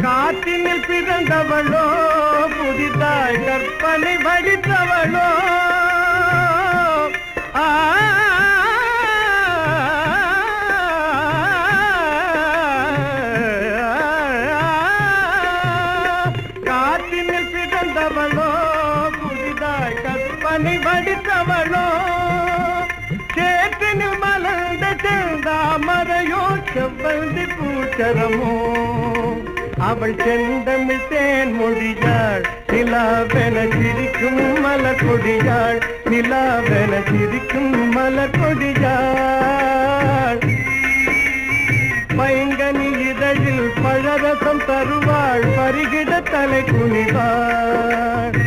காற்றினில் பிறந்தவளோ புதிதாய் கற்பனை வடித்தவளோ காற்றினில் பிறந்தவளோ புதிதாய் கற்பனை வடித்தவளோ சேற்றினில் மலர்ந்த செந்தாமரையோ செவ்வந்தி பூச்சரமோ அவள் செந்தமிழ் தேன் மொழியாள் நிலாவென சிரிக்கும் மலர் கொடியாள் நிலாவென சிரிக்கும் மலர் கொடியாள் பைங்கனி இதழில் பழரசம் தருவாள் பருகிட தலை குனிவாள்